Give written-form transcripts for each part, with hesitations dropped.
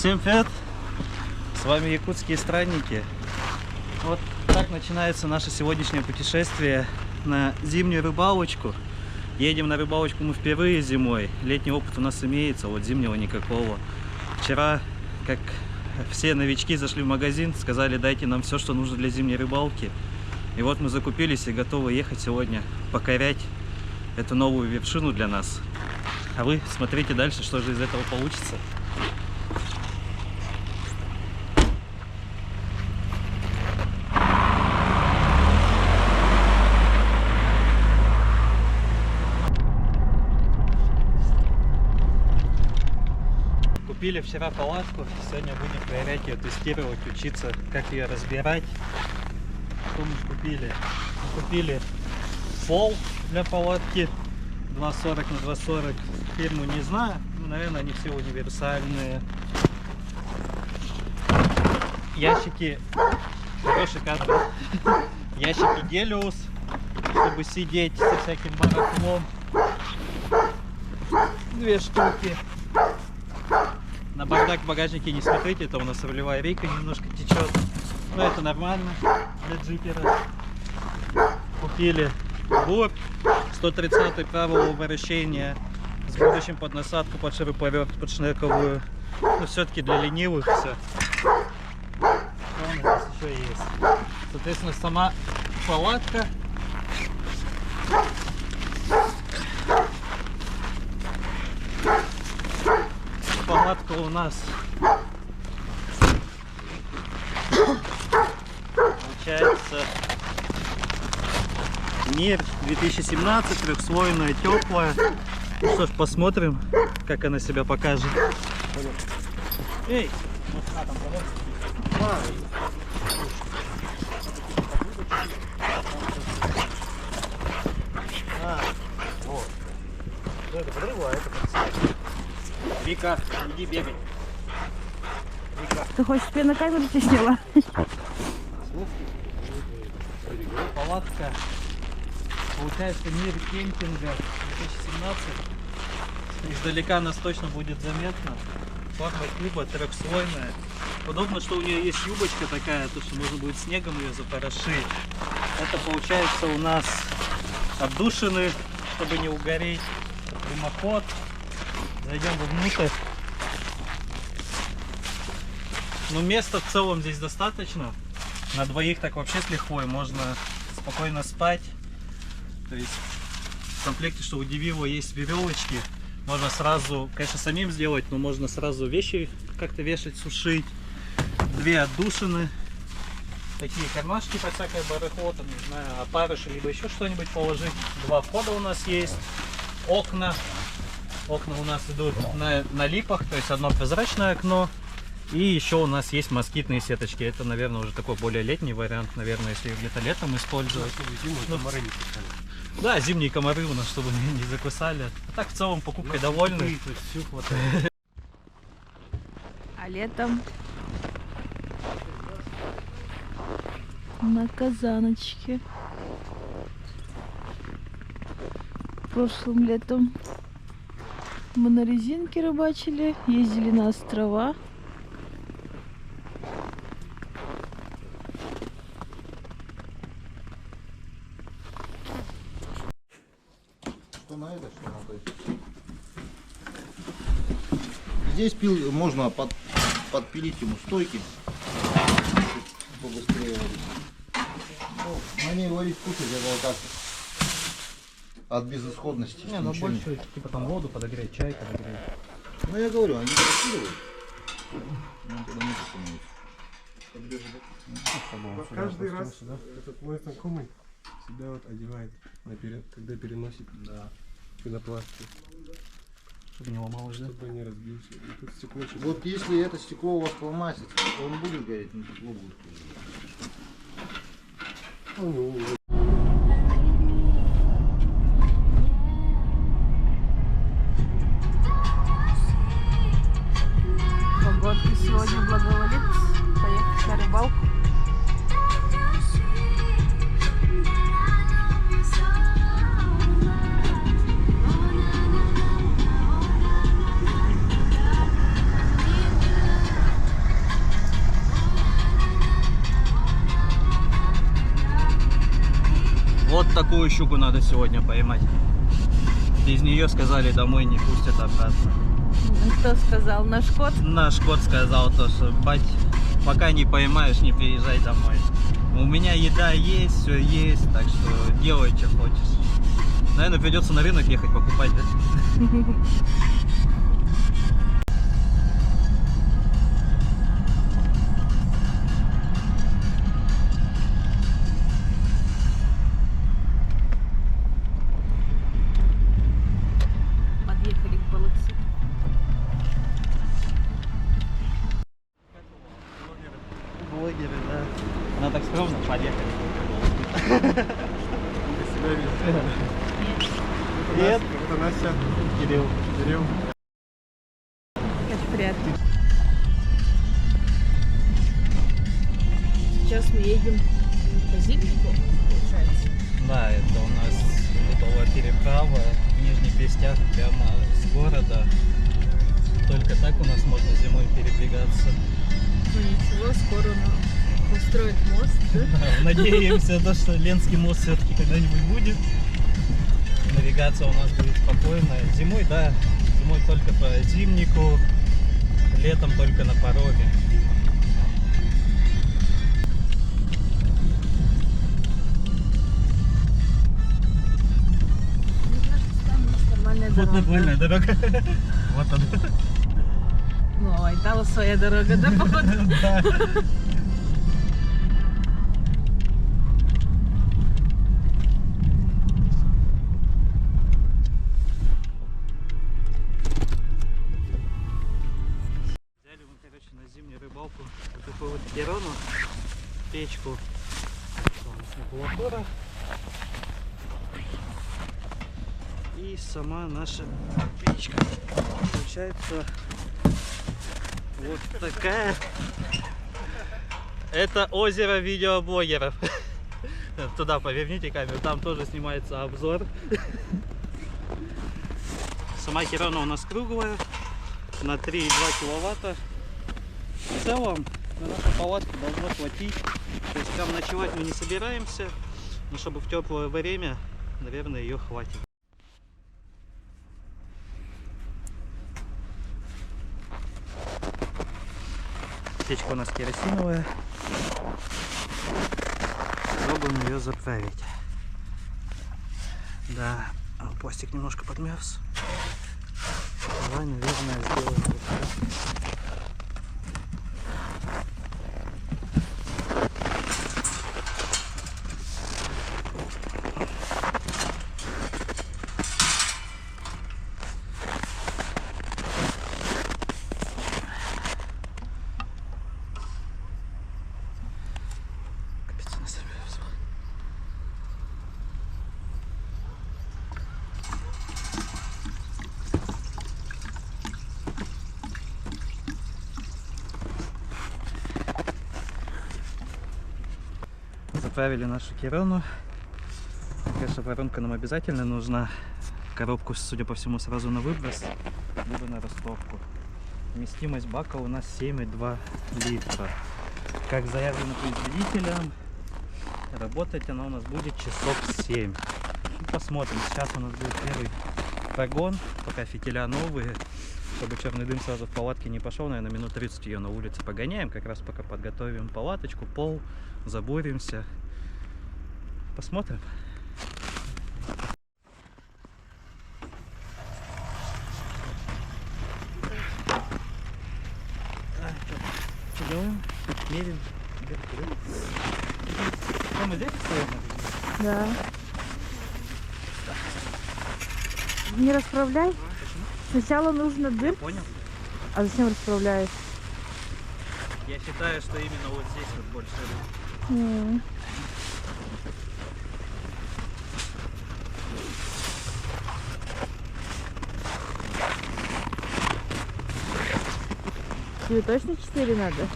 Всем привет! С вами якутские странники. Вот так начинается наше сегодняшнее путешествие на зимнюю рыбалочку. Едем на рыбалочку мы впервые зимой. Летний опыт у нас имеется, вот зимнего никакого. Вчера, как все новички, зашли в магазин, сказали, дайте нам все, что нужно для зимней рыбалки. И вот мы закупились и готовы ехать сегодня покорять эту новую вершину для нас. А вы смотрите дальше, что же из этого получится. Купили вчера палатку, сегодня будем проверять ее, тестировать, учиться, как ее разбирать. Что мы купили? Мы купили пол для палатки 2,40 на 2,40. Фирму не знаю, но, наверное, они все универсальные. Ящики, хороший кадр. Ящики Гелиос, чтобы сидеть со всяким барахлом. 2 штуки. На бардак в багажнике не смотрите, это у нас рулевая рейка немножко течет. Но это нормально для джипера. Купили бур 130 правого вращения с будущим под насадку, под шуруповерт, под шнековую. Но все-таки для ленивых все. Что у нас здесь еще есть? Соответственно, сама палатка. Палатка у нас получается Мир 2017, трехслойная, теплая. Ну что ж, посмотрим, как она себя покажет. Эй! Вот. Это подрыва, это Вика, иди бегай. Вика. Ты хочешь, чтобы я на камеру тебя сняла? Палатка. Получается Мир кемпинга 2017. Издалека нас точно будет заметно. Форма куба трехслойная. Удобно, что у нее есть юбочка такая, то что можно будет снегом ее запорошить. Это получается у нас отдушины, чтобы не угореть. Дымоход. Зайдем вовнутрь. Ну, места в целом здесь достаточно. На двоих так вообще с лихвой можно спокойно спать. То есть в комплекте, что удивило, есть веревочки. Можно сразу, конечно, самим сделать, но можно сразу вещи как-то вешать, сушить. 2 отдушины. Такие кармашки под всякое барахло, там, не знаю, опарыши, либо еще что-нибудь положить. 2 входа у нас есть. Окна. Окна у нас идут на липах, то есть одно прозрачное окно. И еще у нас есть москитные сеточки. Это, наверное, уже такой более летний вариант, наверное, если где-то летом использовать. Ну, комары не кусали. Да, зимние комары у нас, чтобы не закусали. А так, в целом, покупкой довольны. А летом на Казаночке. Прошлым летом мы на резинке рыбачили, ездили на острова. Что на это, что на то? Здесь можно подпилить ему стойки. Побыстрее варить. Ну, на ней варить кушать, это как от безысходности. Не, ну больше, типа там воду подогреть, чай подогреть. Ну я говорю, они раскидывают. Нам туда не становится. Каждый раз этот мой знакомый всегда вот одевает наперед, когда переносит пенопластик, Чтобы не ломалось, да? чтобы не разбился. И тут стекло Вот если это стекло у вас поломается, он будет гореть, но стекло будет гореть. Погодка сегодня благоволит поехать на рыбалку. Вот такую щуку надо сегодня поймать. Без нее, сказали, домой не пустят обратно. Кто сказал? Наш кот? Наш кот сказал то, что бать, пока не поймаешь, не приезжай домой. У меня еда есть, все есть, так что делай, что хочешь. Наверное, придется на рынок ехать покупать, да? Подъехали к Балаксу. Блогеры, да. Она так скромно, поехали. Ты себя видишь? Привет. Это Настя. Кирилл. Кирилл. Это приятно. Сейчас мы едем по Зимнику, получается. Да, это у нас ледовая переправа в Нижний Пестях прямо с города. Только так у нас можно зимой передвигаться. Ну ничего, скоро построят мост, да? Да, надеемся, то, что Ленский мост все-таки когда-нибудь будет. Навигация у нас будет спокойная. Зимой, да, зимой только по Зимнику, летом только на пароме. Мне кажется, там есть нормальная Вот дорога. нормальная дорога. Вот она. Ну, а Итала своя дорога, да, походу? Да. Взяли мы, короче, на зимнюю рыбалку вот такую вот герону, печку. Что у нас макулатура. И сама наша печка. Получается вот такая. Это озеро видеоблогеров. Туда поверните камеру, там тоже снимается обзор. Сама керона у нас круглая, на 3,2 киловатта. В целом на нашу палатку должно хватить. То есть там ночевать мы не собираемся, но чтобы в теплое время, наверное, ее хватит. Печка у нас керосиновая. Пробуем ее заправить. Да, пластик немножко подмерз. Давай, наверное, сделаем вот так. Капец, она замерзла. Заправили нашу керону. Конечно, воронка нам обязательно нужна. Коробку, судя по всему, сразу на выброс, либо на растопку. Вместимость бака у нас 7,2 литра. Как заявлено производителем, работать она у нас будет часов 7. Посмотрим. Сейчас у нас будет первый прогон, пока фитиля новые, чтобы черный дым сразу в палатке не пошел. Наверное, минут 30 ее на улице погоняем, как раз пока подготовим палаточку, пол, заборимся. Посмотрим. Что делаем? Мерим. Что, мы здесь стоим? Да. Не расправляй. Сначала нужно дым. Понял? А зачем расправляешь? Я считаю, что именно вот здесь вот больше. Тебе точно 4 надо?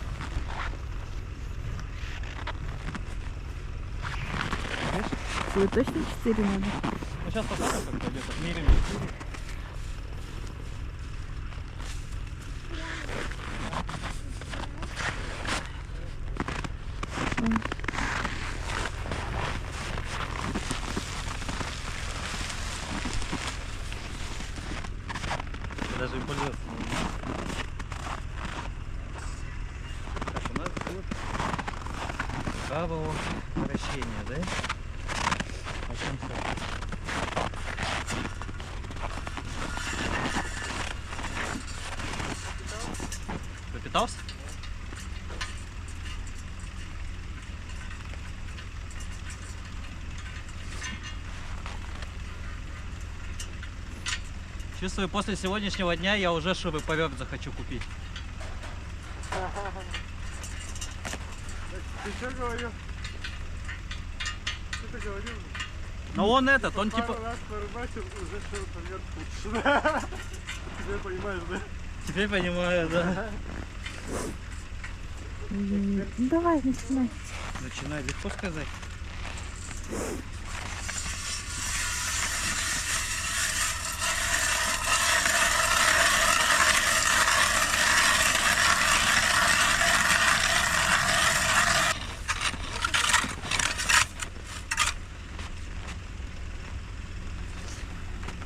Тебе точно 4 надо? Ну сейчас посмотрим, как пойдет. Отмерим. Так, у нас будет правого вращения, да? Начнем с этого. Пропитался? Чувствую, после сегодняшнего дня я уже шуруповерт захочу купить. Ты что говорил? Что ты говорил? Но он этот, он типа... Пару раз порыбачил, уже шуруповерт хочешь. Теперь понимаешь, да? Теперь понимаю, да. Давай, начинай. Начинай, легко сказать.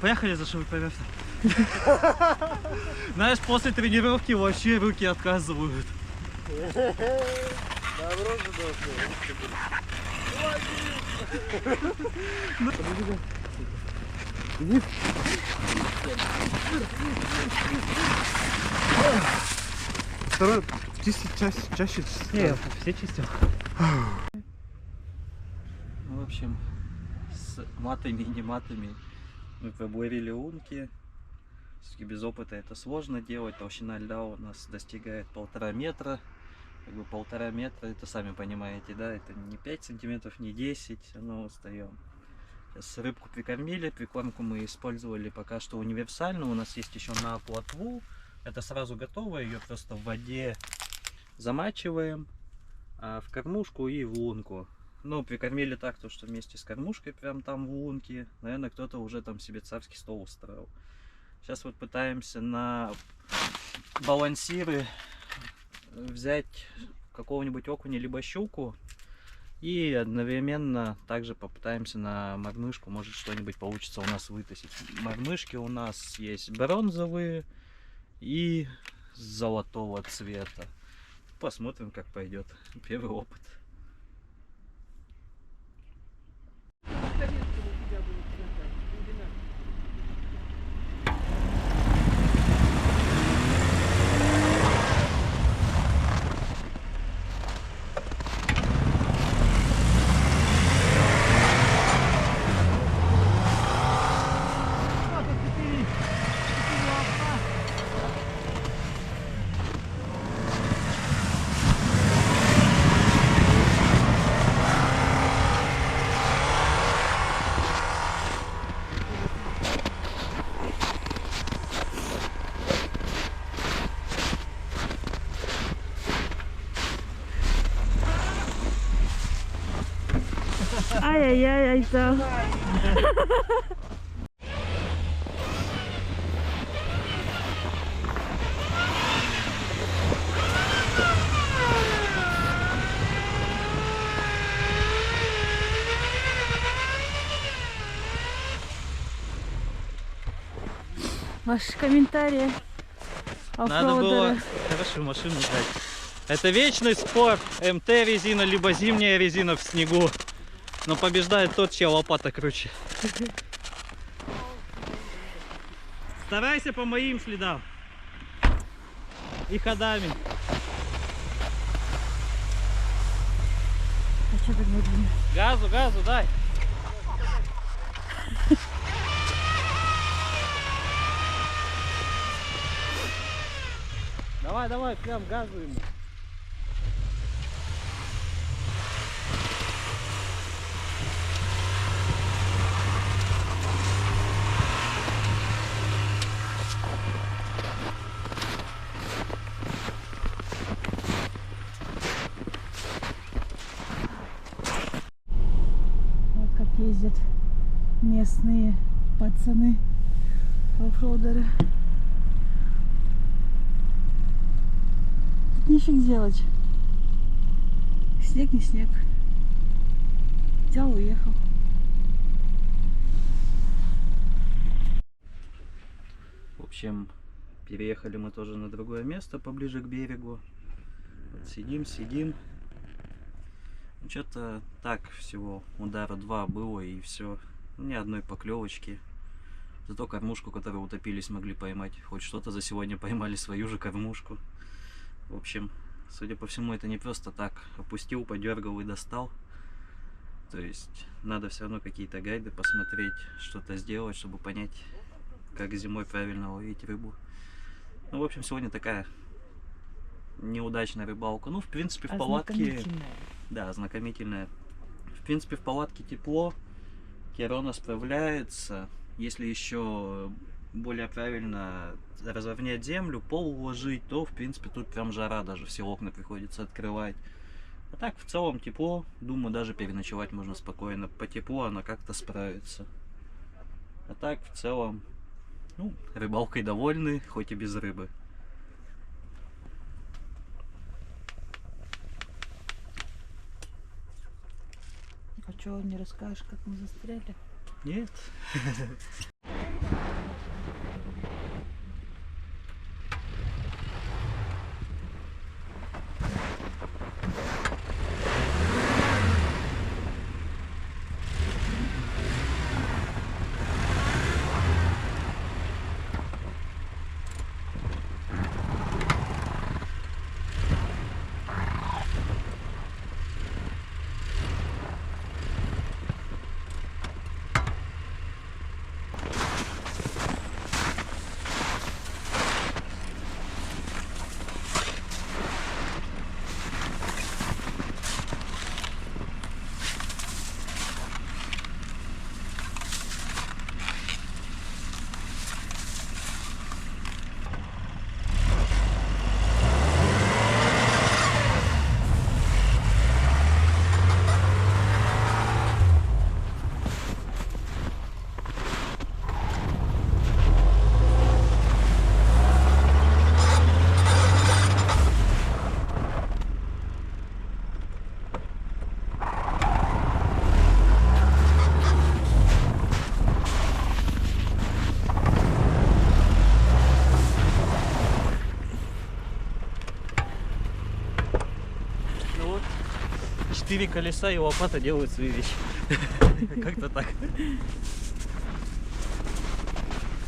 Поехали за шуруповертом. Знаешь, после тренировки вообще руки отказывают. Добро же Второй, чаще. Не, все чистил. Ну, в общем, с матами и не матами мы пробурили лунки. Все-таки без опыта это сложно делать. Толщина льда у нас достигает 1,5 метра. Как бы 1,5 метра, это сами понимаете, да, это не 5 сантиметров, не 10, но устаем. Сейчас рыбку прикормили, прикормку мы использовали пока что универсальную. У нас есть еще на плотву. Это сразу готово, ее просто в воде замачиваем в кормушку и в лунку. Ну, прикормили так, то, что вместе с кормушкой прям там в лунке. Наверное, кто-то уже там себе царский стол устроил. Сейчас вот пытаемся на балансиры взять какого-нибудь окуня либо щуку. И одновременно также попытаемся на мормышку, может что-нибудь получится у нас вытащить. Мормышки у нас есть бронзовые и золотого цвета. Посмотрим, как пойдет. Первый опыт. Ай-яй-яй, да. Ваши комментарии. Надо было хорошую машину брать. Это вечный спор. МТ резина, либо зимняя резина в снегу. Но побеждает тот, чья лопата круче. Старайся по моим следам. И ходами. А что так медленно? Газу, газу, дай. Давай, давай, прям газу ему. Вот как ездят местные пацаны, оффроудеры. Тут нифиг делать. Снег не снег. Взял, уехал. В общем, Переехали мы тоже на другое место, поближе к берегу. Вот сидим. Что-то так всего удара 2 было и все. Ни одной поклевочки. Зато кормушку, которую утопили, смогли поймать. Хоть что-то за сегодня поймали, свою же кормушку. В общем, судя по всему, это не просто так. Опустил, подергал и достал. То есть надо все равно какие-то гайды посмотреть, что-то сделать, чтобы понять, как зимой правильно ловить рыбу. Ну, в общем, сегодня такая неудачная рыбалка. Ну, в принципе, в палатке... Да, ознакомительная. В принципе, в палатке тепло. Керона справляется. Если еще более правильно разровнять землю, пол уложить, то, в принципе, тут прям жара, даже все окна приходится открывать. А так, в целом, тепло. Думаю, даже переночевать можно спокойно. По теплу она как-то справится. А так, в целом, ну, рыбалкой довольны, хоть и без рыбы. А что, не расскажешь, как мы застряли? Нет. Ну вот, 4 колеса и лопата делают свои вещи. Как-то так.